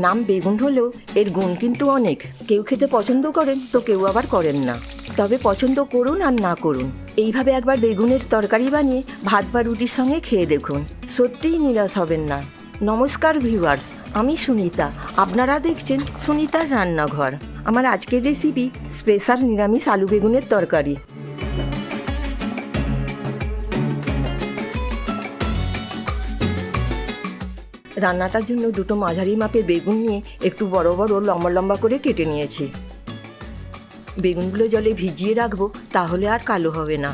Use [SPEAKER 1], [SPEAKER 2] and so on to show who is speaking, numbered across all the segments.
[SPEAKER 1] নাম বেগুন হলেও এর গুণ কিন্তু অনেক। কেউ খেতে পছন্দ করেন তো কেউ আবার করেন না। তবে পছন্দ করুন আর না করুন, এইভাবে একবার বেগুনের তরকারি বানিয়ে ভাত বা রুটির সঙ্গে খেয়ে দেখুন, সত্যিই নিরাশ হবেন না। নমস্কার ভিউয়ার্স, আমি সুনিতা, আপনারা দেখছেন সুনিতার রান্নাঘর। আমার আজকের রেসিপি স্পেশাল নিরামিষ আলু বেগুনের তরকারি। রান্নাটার জন্য দুটো মাঝারি মাপের বেগুন নিয়ে একটু বড় বড় লম্বা লম্বা করে কেটে নিয়েছি। বেগুনগুলো জলে ভিজিয়ে রাখবো, তাহলে আর কালো হবে না।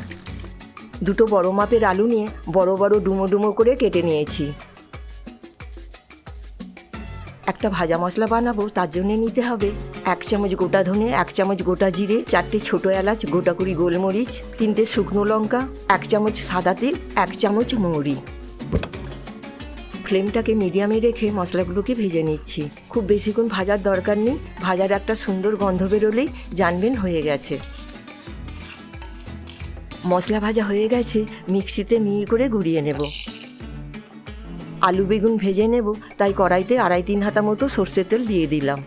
[SPEAKER 1] দুটো বড় মাপের আলু নিয়ে বড় বড় ডুমো ডুমো করে কেটে নিয়েছি। একটা ভাজা মশলা বানাবো, তার জন্য নিতে হবে 1 চামচ গোটা ধনে, 1 চামচ গোটা জিরে, 4টে ছোটো এলাচ, গোটা কুড়ি গোলমরিচ, 3টে শুকনো লঙ্কা, 1 চামচ সাদা তেল, 1 চামচ মৌরি। ফ্লেমটাকে মিডিয়ামে রেখে মশলাগুলোকে ভেজে নিচ্ছি। খুব বেশিক্ষণ ভাজার দরকার নেই, ভাজার একটা সুন্দর গন্ধ বেরোলেই জানবেন হয়ে গেছে। মশলা ভাজা হয়ে গেছে, মিক্সিতে মিহি করে গুঁড়িয়ে নেব। আলু বেগুন ভেজে নেব, তাই কড়াইতে 2.5-3 হাতা মতো সর্ষের তেল দিয়ে দিলাম।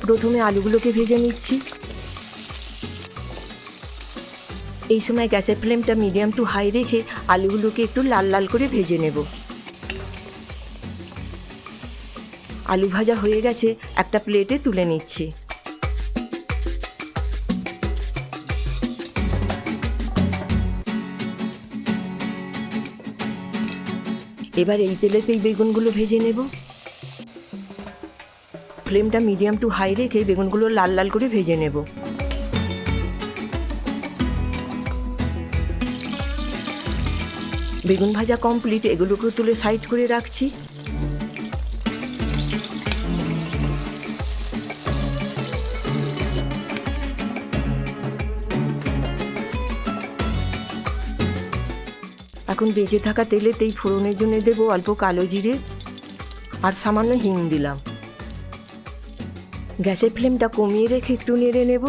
[SPEAKER 1] প্রথমে আলুগুলোকে ভেজে নিচ্ছি। এই সময় গ্যাসের ফ্লেমটা মিডিয়াম টু হাই রেখে আলুগুলোকে একটু লাল লাল করে ভেজে নেব। আলু ভাজা হয়ে গেছে, একটা প্লেটে তুলে নিচ্ছি। এবার এই তেলেতেই বেগুনগুলো ভেজে নেব। ফ্লেমটা মিডিয়াম টু হাই রেখে বেগুনগুলো লাল লাল করে ভেজে নেব। বেগুন ভাজা কমপ্লিট, এগুলোকে তুলে সাইড করে রাখছি। এখন বেঁচে থাকা তেলেতেই ফোড়নের জন্য দেবো অল্প কালো জিরে আর সামান্য হিং দিলাম। গ্যাসের ফ্লেমটা কমিয়ে রেখে একটু নেড়ে নেব।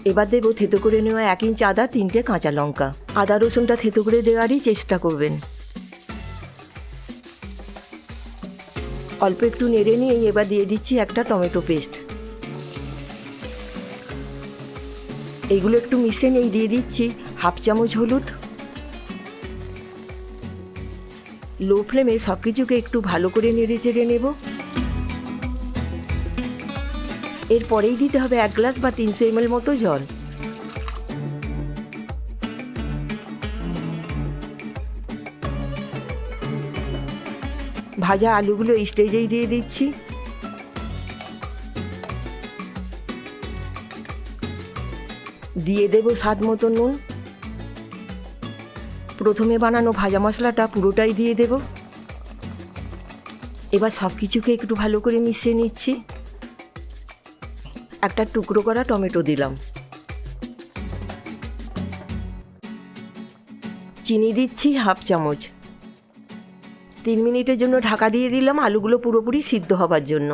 [SPEAKER 1] এবার দেবো থেতো করে নেওয়া 1 ইঞ্চ আদা, 3টে কাঁচা লঙ্কা। আদা রসুনটা থেতো করে দেওয়ারই চেষ্টা করবেন। অল্প একটু নেড়ে নিয়ে এবার দিয়ে দিচ্ছি একটা টমেটো পেস্ট। এইগুলো একটু মিশিয়ে নিয়ে দিয়ে দিচ্ছি 1/2 চামচ হলুদ। লো ফ্লেমে সব কিছুকে একটু ভালো করে নেড়ে চেড়ে নেব। এরপরেই দিতে হবে 1 গ্লাস বা 300 ml মতো জল। ভাজা আলুগুলো এই স্টেজেই দিয়ে দিচ্ছি। দিয়ে দেব স্বাদ মতো নুন। প্রথমে বানানো ভাজা মশলাটা পুরোটাই দিয়ে দেব। এবার সব কিছুকে একটু ভালো করে মিশিয়ে নিচ্ছি। একটা টুকরো করা টমেটো দিলাম। চিনি দিচ্ছি 1/2 চামচ। 3 মিনিটের জন্য ঢাকা দিয়ে দিলাম, আলুগুলো পুরোপুরি সিদ্ধ হবার জন্য।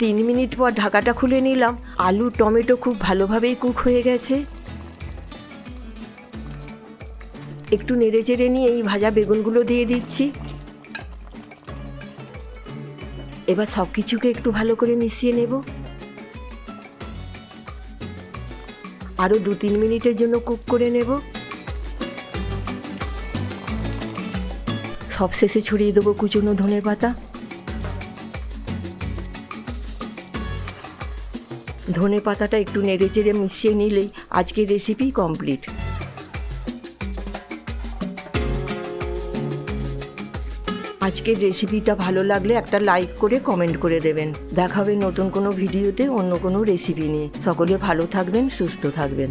[SPEAKER 1] 3 মিনিট পর ঢাকাটা খুলে নিলাম। আলু টমেটো খুব ভালোভাবেই কুক হয়ে গেছে। একটু নেড়ে চেড়ে নিয়ে এই ভাজা বেগুনগুলো দিয়ে দিচ্ছি। এবার সব কিছুকে একটু ভালো করে মিশিয়ে নেব। আরও 2-3 মিনিটের জন্য কুক করে নেব। সবশেষে ছড়িয়ে দেবো কুচনো ধনে পাতা। ধনে পাতাটা একটু নেড়ে চেড়ে মিশিয়ে নিলেই আজকের রেসিপি কমপ্লিট। আজকের রেসিপিটা ভালো লাগলে একটা লাইক করে কমেন্ট করে দেবেন। দেখা হবে নতুন কোনো ভিডিওতে অন্য কোনো রেসিপি নিয়ে। সকলে ভালো থাকবেন, সুস্থ থাকবেন।